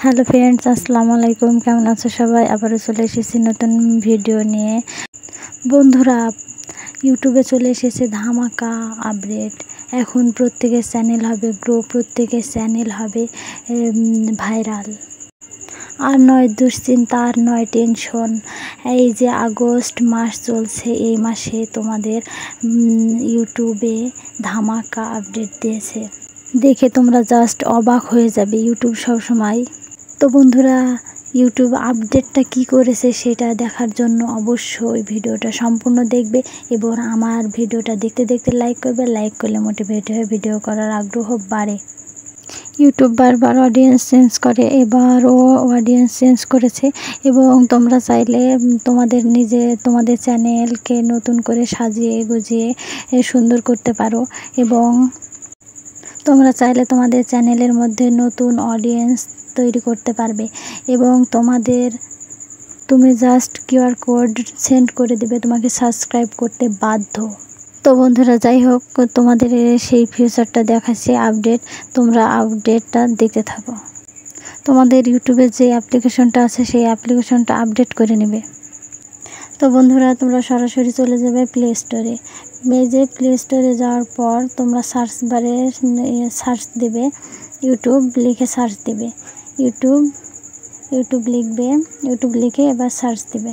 Hello friends, আসসালামু আলাইকুম। কেমন আছো সবাই? আবারও চলে এসেছি নতুন ভিডিও নিয়ে। বন্ধুরা, ইউটিউবে চলে এসেছে ধামাকা আপডেট। এখন প্রত্যেকের চ্যানেল হবে গ্রো, প্রত্যেকের চ্যানেল হবে ভাইরাল। আর নয় দুশ্চিন্তা, আর নয় টেনশন। এই যে আগস্ট মাস চলছে, এই মাসে তোমাদের ইউটিউবে ধামাকা আপডেট দিয়েছে। দেখে তোমরা জাস্ট অবাক হয়ে যাবে। ইউটিউব সবসময় তো বন্ধুরা, ইউটিউব আপডেটটা কি করেছে সেটা দেখার জন্য অবশ্যই ভিডিওটা সম্পূর্ণ দেখবে এবং আমার ভিডিওটা দেখতে দেখতে লাইক করবে। লাইক করলে মোটিভেট হয়ে ভিডিও করার আগ্রহ বাড়ে। ইউটিউব বারবার অডিয়েন্স চেঞ্জ করে, এবারও অডিয়েন্স চেঞ্জ করেছে এবং তোমরা চাইলে তোমাদের চ্যানেলকে নতুন করে সাজিয়ে গুজিয়ে সুন্দর করতে পারো এবং তোমরা চাইলে তোমাদের চ্যানেলের মধ্যে নতুন অডিয়েন্স তৈরি করতে পারবে এবং তুমি জাস্ট কিউআর কোড সেন্ড করে দিবে, তোমাকে সাবস্ক্রাইব করতে বাধ্য। তো বন্ধুরা, যাই হোক, তোমাদের সেই ফিউচারটা দেখাচ্ছে আপডেট। তোমরা আপডেটটা দেখতে থাকো। তোমাদের ইউটিউবের যে অ্যাপ্লিকেশনটা আছে সেই অ্যাপ্লিকেশনটা আপডেট করে নেবে। তো বন্ধুরা, তোমরা সরাসরি চলে যাবে প্লে স্টোরে। প্লে স্টোরে যাওয়ার পর তোমরা সার্চ বারে সার্চ দেবে ইউটিউব লিখে সার্চ দেবে। ইউটিউব লিখবে, ইউটিউব লিখে এবার সার্চ দেবে।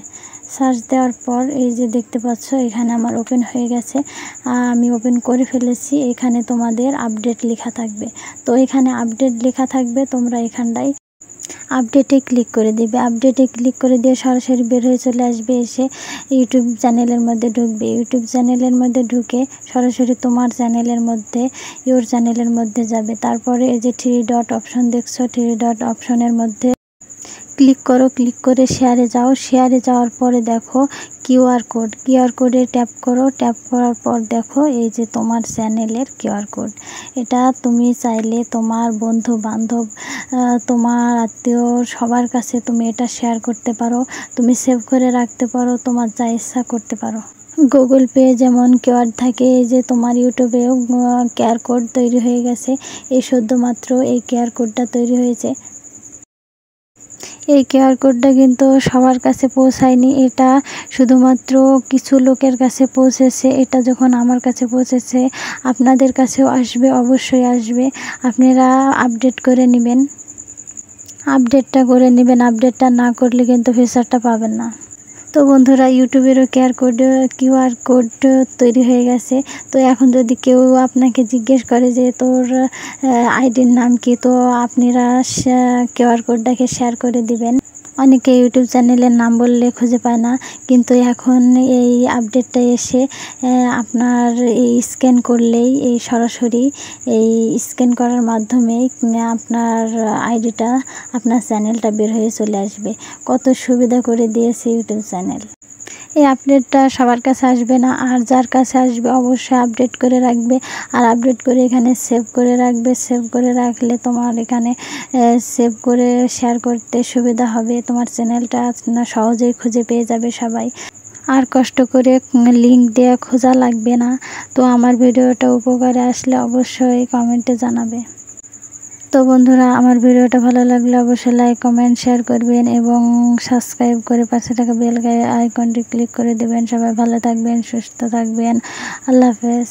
সার্চ দেওয়ার পর এই যে দেখতে পাচ্ছ, এখানে আমার ওপেন হয়ে গেছে, আমি ওপেন করে ফেলেছি। এখানে তোমাদের আপডেট লেখা থাকবে। তো এখানে আপডেট লেখা থাকবে, তোমরা এখানটায় আপডেটে ক্লিক করে দেবে। আপডেটে ক্লিক করে দিয়ে সরাসরি বের হয়ে চলে আসবে, এসে ইউটিউব চ্যানেলের মধ্যে ঢুকবে। ইউটিউব চ্যানেলের মধ্যে ঢুকে সরাসরি তোমার চ্যানেলের মধ্যে চ্যানেলের মধ্যে যাবে। তারপরে এই যে 3 ডট অপশন দেখছো, 3 ডট অপশনের মধ্যে ক্লিক করো। ক্লিক করে শেয়ারে যাও। শেয়ারে যাওয়ার পরে দেখো কিউআর কোডে ট্যাপ করো। ট্যাপ করার পর দেখো এই যে তোমার চ্যানেলের কিউআর কোড। এটা তুমি চাইলে তোমার বন্ধু বান্ধব, তোমার আত্মীয় সবার কাছে তুমি এটা শেয়ার করতে পারো। তুমি সেভ করে রাখতে পারো, তোমার যা ইচ্ছা করতে পারো। গুগল পে যেমন কিউআর থাকে, এই যে তোমার ইউটিউবেও কিউআর কোড তৈরি হয়ে গেছে। এই সদ্যমাত্র এই কিউআর কোডটা তৈরি হয়েছে। এই কিউআর কোডটা কিন্তু সবার কাছে পৌঁছায়নি, এটা শুধুমাত্র কিছু লোকের কাছে পৌঁছেছে। এটা যখন আমার কাছে পৌঁছেছে, আপনাদের কাছেও আসবে, অবশ্যই আসবে। আপনারা আপডেট করে নেবেন, আপডেটটা না করলে কিন্তু ফিচারটা পাবেন না। তো বন্ধুরা, ইউটিউবেরও কিউআর কোড তৈরি হয়ে গেছে। তো এখন যদি কেউ আপনাকে জিজ্ঞেস করে যে তোর আইডির নাম কি, তো আপনারা কিউআর কোডটাকে শেয়ার করে দিবেন। অনেকে ইউটিউব চ্যানেলের নাম বললে খুঁজে পায় না, কিন্তু এখন এই আপডেটটা এসে আপনার এই স্ক্যান করলেই, এই সরাসরি এই স্ক্যান করার মাধ্যমেই আপনার আইডিটা, আপনার চ্যানেলটা বের হয়ে চলে আসবে। কত সুবিধা করে দিয়েছে ইউটিউব চ্যানেল। এই আপডেটটা সবার কাছে আসবে না, আর যার কাছে আসবে অবশ্যই আপডেট করে রাখবে। আর আপডেট করে এখানে সেভ করে রাখবে। সেভ করে রাখলে তোমার এখানে সেভ করে শেয়ার করতে সুবিধা হবে। তোমার চ্যানেলটা সহজেই খুঁজে পেয়ে যাবে সবাই, আর কষ্ট করে লিঙ্ক দিয়ে খোঁজা লাগবে না। তো আমার ভিডিওটা উপকারে আসলে অবশ্যই কমেন্টে জানাবে। তো বন্ধুরা, আমার ভিডিওটা ভালো লাগলে অবশ্যই লাইক, কমেন্ট, শেয়ার করবেন এবং সাবস্ক্রাইব করে পাশে থাকা বেল আইকনটি ক্লিক করে দেবেন। সবাই ভালো থাকবেন, সুস্থ থাকবেন। আল্লাহ হাফেজ।